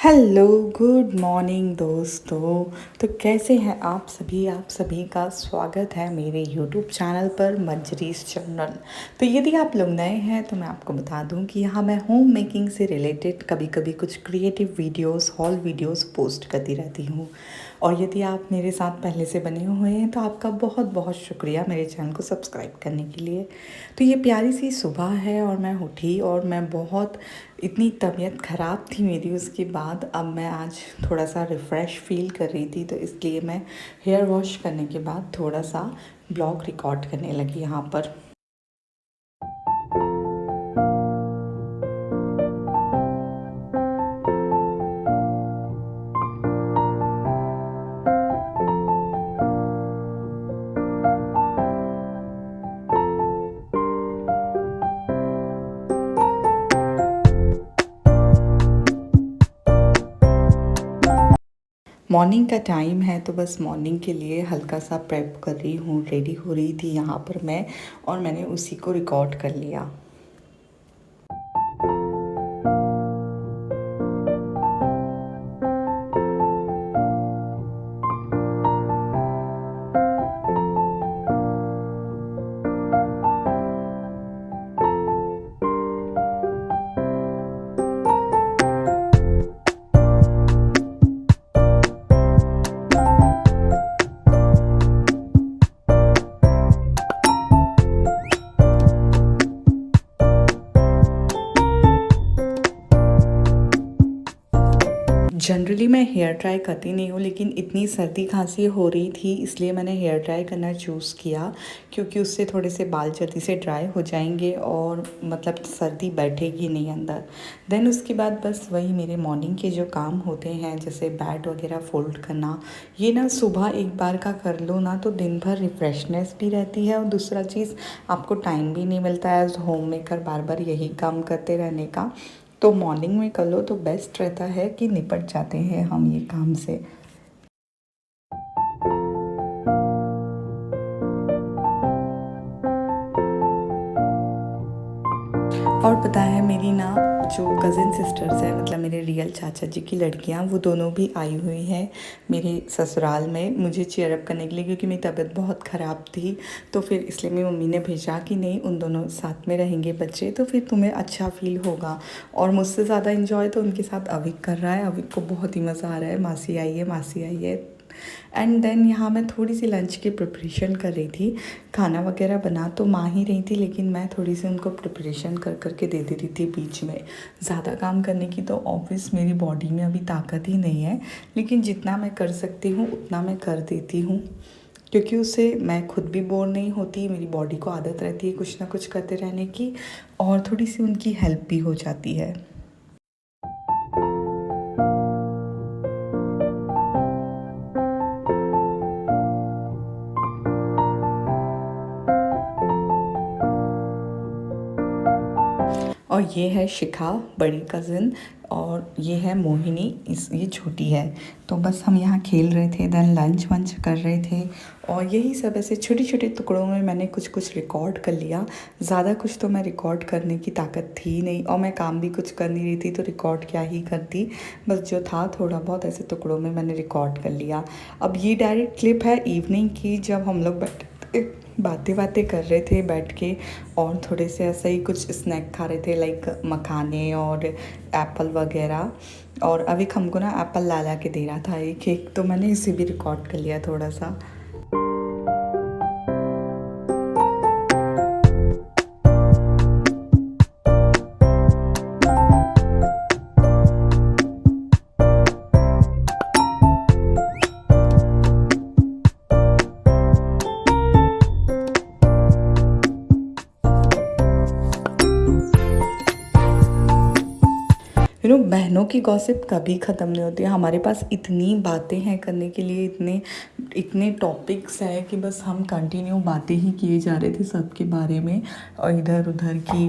Hello, good morning दोस्तों। तो कैसे हैं आप सभी का स्वागत है मेरे यूट्यूब चैनल पर मंजरीस चैनल। तो यदि आप लोग नए हैं तो मैं आपको बता दूं कि यहाँ मैं होम मेकिंग से रिलेटेड कभी कभी कुछ creative videos hall videos post करती रहती हूँ। और यदि आप मेरे साथ पहले से बने हुए हैं तो आपका बहुत बहुत शुक्रिया मेरे चैनल को सब्सक्राइब करने के लिए। तो ये प्यारी सी सुबह है और मैं उठी और मैं बहुत इतनी तबीयत ख़राब थी मेरी, उसके बाद अब मैं आज थोड़ा सा रिफ़्रेश फ़ील कर रही थी, तो इसलिए मैं हेयर वॉश करने के बाद थोड़ा सा ब्लॉग रिकॉर्ड करने लगी यहाँ पर। मॉर्निंग का टाइम है तो बस मॉर्निंग के लिए हल्का सा प्रेप कर रही हूँ, रेडी हो रही थी यहाँ पर मैं, और मैंने उसी को रिकॉर्ड कर लिया। जनरली मैं हेयर ड्राई करती नहीं हूँ, लेकिन इतनी सर्दी खांसी हो रही थी इसलिए मैंने हेयर ड्राई करना चूज़ किया, क्योंकि उससे थोड़े से बाल जल्दी से ड्राई हो जाएंगे और मतलब सर्दी बैठेगी नहीं अंदर। देन उसके बाद बस वही मेरे मॉर्निंग के जो काम होते हैं, जैसे बेड वगैरह फोल्ड करना, ये ना सुबह एक बार का कर लो ना तो दिन भर रिफ्रेशनेस भी रहती है, और दूसरा चीज़ आपको टाइम भी नहीं मिलता है एज होम मेकर बार बार यही काम करते रहने का। तो मॉर्निंग में कर लो तो बेस्ट रहता है कि निपट जाते हैं हम ये काम से। और पता है मेरी ना जो कज़िन सिस्टर्स हैं, मतलब मेरे रियल चाचा जी की लड़कियां, वो दोनों भी आई हुई हैं मेरे ससुराल में मुझे चीयर अप करने के लिए, क्योंकि मेरी तबीयत बहुत ख़राब थी। तो फिर इसलिए मेरी मम्मी ने भेजा कि नहीं, उन दोनों साथ में रहेंगे बच्चे तो फिर तुम्हें अच्छा फ़ील होगा। और मुझसे ज़्यादा इन्जॉय तो उनके साथ अविक कर रहा है, अविक को बहुत ही मज़ा आ रहा है, मासी आई है मासी आई है। एंड देन यहाँ मैं थोड़ी सी लंच की प्रिपरेशन कर रही थी। खाना वगैरह बना तो माँ ही रही थी, लेकिन मैं थोड़ी सी उनको प्रिपरेशन कर करके दे रही थी बीच में। ज़्यादा काम करने की तो ऑब्वियस मेरी बॉडी में अभी ताकत ही नहीं है, लेकिन जितना मैं कर सकती हूँ उतना मैं कर देती हूँ, क्योंकि उससे मैं खुद भी बोर नहीं होती, मेरी बॉडी को आदत रहती है कुछ ना कुछ करते रहने की, और थोड़ी सी उनकी हेल्प भी हो जाती है। और ये है शिखा, बड़ी कज़िन, और ये है मोहिनी, ये छोटी है। तो बस हम यहाँ खेल रहे थे, देन लंच वंच कर रहे थे, और यही सब ऐसे छोटे छोटे टुकड़ों में मैंने कुछ कुछ रिकॉर्ड कर लिया। ज़्यादा कुछ तो मैं रिकॉर्ड करने की ताकत थी नहीं, और मैं काम भी कुछ कर नहीं रही थी, तो रिकॉर्ड क्या ही करती। बस जो था थोड़ा बहुत ऐसे टुकड़ों में मैंने रिकॉर्ड कर लिया। अब ये डायरेक्ट क्लिप है इवनिंग की, जब हम लोग बातें बातें कर रहे थे बैठ के, और थोड़े से ऐसे ही कुछ स्नैक खा रहे थे, लाइक मखाने और एप्पल वगैरह। और अभी हमको ना एप्पल ला ला के दे रहा था एक एक, तो मैंने इसे भी रिकॉर्ड कर लिया थोड़ा सा। बहनों की गॉसिप कभी ख़त्म नहीं होती है। हमारे पास इतनी बातें हैं करने के लिए, इतने इतने टॉपिक्स हैं कि बस हम कंटिन्यू बातें ही किए जा रहे थे सबके बारे में, और इधर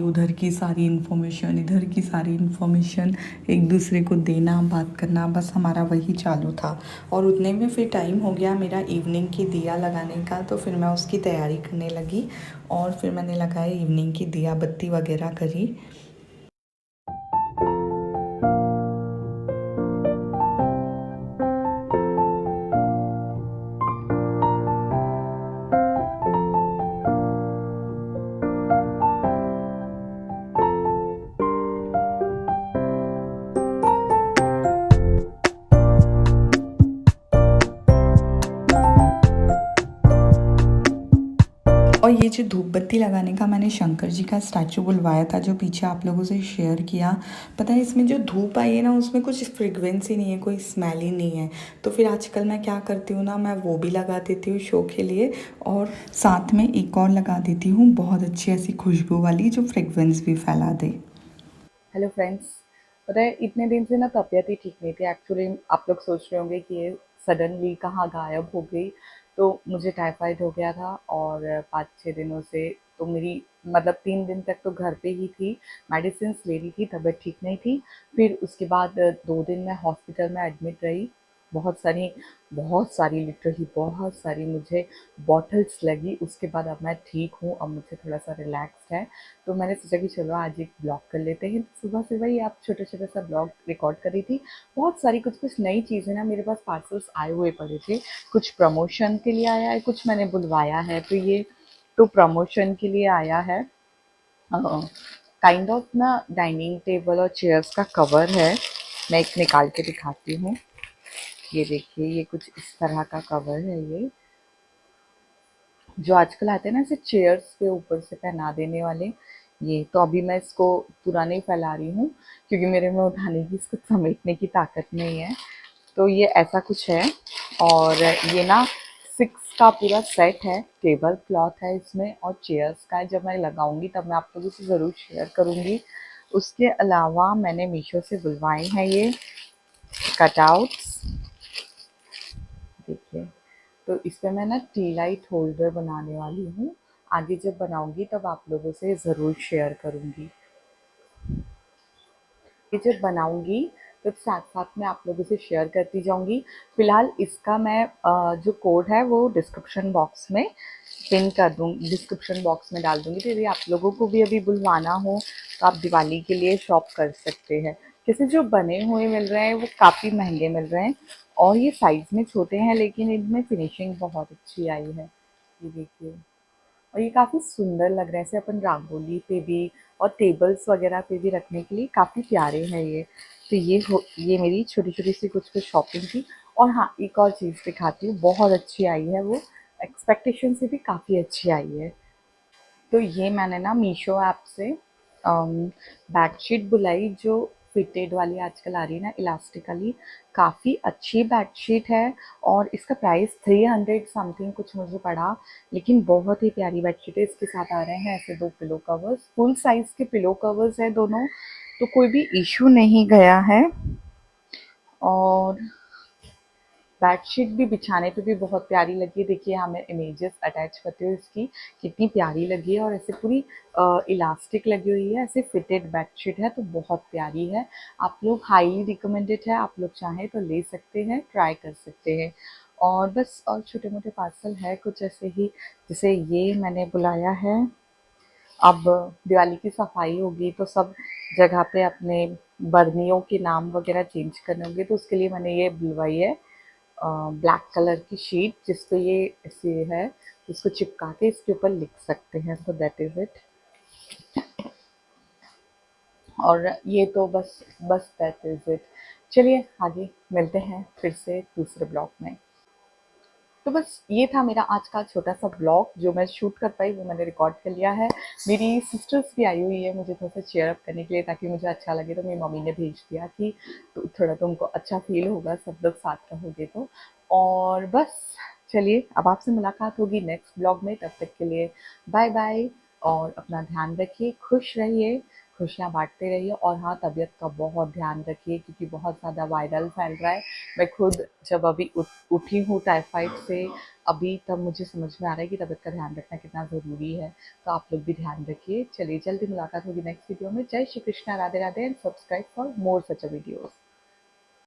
उधर की सारी इन्फॉर्मेशन, इधर की सारी इन्फॉर्मेशन एक दूसरे को देना, बात करना, बस हमारा वही चालू था। और उतने में फिर टाइम हो गया मेरा इवनिंग की दिया लगाने का, तो फिर मैं उसकी तैयारी करने लगी, और फिर मैंने लगाया इवनिंग की दिया बत्ती वगैरह करी। ये जो धूप बत्ती लगाने का मैंने शंकर जी का स्टैचू बुलवाया था जो पीछे आप लोगों से शेयर किया, पता है इसमें जो धूप आई है ना उसमें कुछ फ्रेगरेंस ही नहीं है, कोई स्मेल ही नहीं है। तो फिर आजकल मैं क्या करती हूँ ना, मैं वो भी लगा देती हूँ शो के लिए, और साथ में एक और लगा देती हूँ बहुत अच्छी ऐसी खुशबू वाली जो फ्रेगरेंस भी फैला दे। Hello friends. पता है इतने दिन से ना तबीयत ही ठीक नहीं थी एक्चुअली। आप लोग सोच रहे होंगे कि ये सडनली कहाँ गायब हो गई। तो मुझे टाइफाइड हो गया था और 5-6 दिनों से तो मेरी मतलब 3 दिन तक तो घर पे ही थी, मेडिसिन ले रही थी, तबीयत ठीक नहीं थी। फिर उसके बाद 2 दिन मैं हॉस्पिटल में एडमिट रही। बहुत सारी लिटरली बहुत सारी मुझे बॉटल्स लगी। उसके बाद अब मैं ठीक हूँ, अब मुझे थोड़ा सा रिलैक्स्ड है। तो मैंने सोचा कि चलो आज एक ब्लॉग कर लेते हैं। तो सुबह सुबह ही आप छोटा छोटा सा ब्लॉग रिकॉर्ड कर रही थी। बहुत सारी कुछ कुछ नई चीज़ें ना मेरे पास पार्सल्स आए हुए पड़े थे। कुछ प्रमोशन के लिए आया है, कुछ मैंने बुलवाया है। तो ये तो प्रमोशन के लिए आया है। काइंड ऑफ ना डाइनिंग टेबल और चेयर्स का कवर है। मैं एक निकाल के दिखाती हूँ। ये देखिए, ये कुछ इस तरह का कवर है। ये जो आजकल आते हैं ना ऐसे चेयर्स के ऊपर से पहना देने वाले, ये तो अभी मैं इसको पूरा नहीं फैला रही हूँ क्योंकि मेरे में उठाने की, इसको समेटने की ताकत नहीं है। तो ये ऐसा कुछ है। और ये ना 6 का पूरा सेट है, टेबल क्लॉथ है इसमें और चेयर्स का है। जब मैं लगाऊंगी तब मैं आप लोगों से ज़रूर शेयर करूँगी। उसके अलावा मैंने मीशो से बुलवाए हैं ये कटआउट्स, देखिए। तो इस पे मैं ना टी लाइट होल्डर बनाने वाली हूँ। आगे जब बनाऊंगी तब आप लोगों से ज़रूर शेयर करूँगी। ये जब बनाऊंगी तब साथ साथ में आप लोगों से शेयर करती जाऊंगी। फिलहाल इसका मैं जो कोड है वो डिस्क्रिप्शन बॉक्स में पिन कर दूँगी, डिस्क्रिप्शन बॉक्स में डाल दूँगी। तो यदि आप लोगों को भी अभी बुलवाना हो तो आप दिवाली के लिए शॉप कर सकते हैं। जैसे जो बने हुए मिल रहे हैं वो काफ़ी महंगे मिल रहे हैं और ये साइज़ में छोटे हैं, लेकिन इनमें फिनिशिंग बहुत अच्छी आई है। ये देखिए, और ये काफ़ी सुंदर लग रहा है। ऐसे अपन रंगोली पे भी और टेबल्स वगैरह पे भी रखने के लिए काफ़ी प्यारे हैं ये। तो ये मेरी छोटी छोटी सी कुछ कुछ शॉपिंग थी। और हाँ, एक और चीज़ दिखाती हूँ, बहुत अच्छी आई है वो, एक्सपेक्टेशन से भी काफ़ी अच्छी आई है। तो ये मैंने ना मीशो ऐप से बेडशीट बुलाई, जो फिटेड वाली आजकल आ रही है ना, इलास्टिक वाली। काफ़ी अच्छी बेडशीट है और इसका प्राइस 300 समथिंग कुछ मुझे पड़ा। लेकिन बहुत ही प्यारी बेडशीट है। इसके साथ आ रहे हैं ऐसे 2 पिलो कवर्स, फुल साइज़ के पिलो कवर्स है दोनों। तो कोई भी इशू नहीं गया है। और बेडशीट भी बिछाने पे भी बहुत प्यारी लगी है। देखिए यहाँ मैं इमेजेस अटैच करती हूँ इसकी, कितनी प्यारी लगी है। और ऐसे पूरी इलास्टिक लगी हुई है, ऐसे फिटेड बेडशीट है तो बहुत प्यारी है। आप लोग हाईली रिकमेंडेड है, आप लोग चाहें तो ले सकते हैं, ट्राई कर सकते हैं। और बस और छोटे मोटे पार्सल है कुछ ऐसे ही, जैसे ये मैंने बुलाया है। अब दिवाली की सफाई होगी तो सब जगह पे अपने बर्नियों के नाम वगैरह चेंज करने होंगे, तो उसके लिए मैंने ये बुलवाई है ब्लैक कलर की शीट, जिसको ये ऐसे है, इसको चिपका के इसके ऊपर लिख सकते हैं। तो दैट इज़ इट। और ये तो बस दैट इज़ इट। चलिए आगे मिलते हैं फिर से दूसरे ब्लॉग में। तो बस ये था मेरा आज का छोटा सा ब्लॉग, जो मैं शूट कर पाई वो मैंने रिकॉर्ड कर लिया है। मेरी सिस्टर्स भी आई हुई है मुझे थोड़ा सा चेयर अप करने के लिए, ताकि मुझे अच्छा लगे। तो मेरी मम्मी ने भेज दिया कि तो थोड़ा तुमको अच्छा फील होगा सब लोग साथ रहोगे तो। और बस चलिए, अब आपसे मुलाकात होगी नेक्स्ट ब्लॉग में। तब तक के लिए बाय बाय। और अपना ध्यान रखिए, खुश रहिए, खुशियाँ बांटते रहिए। और हाँ, तबीयत का बहुत ध्यान रखिए क्योंकि बहुत ज़्यादा वायरल फैल रहा है। मैं खुद जब अभी उठी हूँ टाइफाइड से, अभी तब मुझे समझ में आ रहा है कि तबीयत का ध्यान रखना कितना ज़रूरी है। तो आप लोग भी ध्यान रखिए। चलिए, जल्दी मुलाकात होगी नेक्स्ट वीडियो में। जय Shri Krishna, Radhe Radhe and subscribe for more such videos.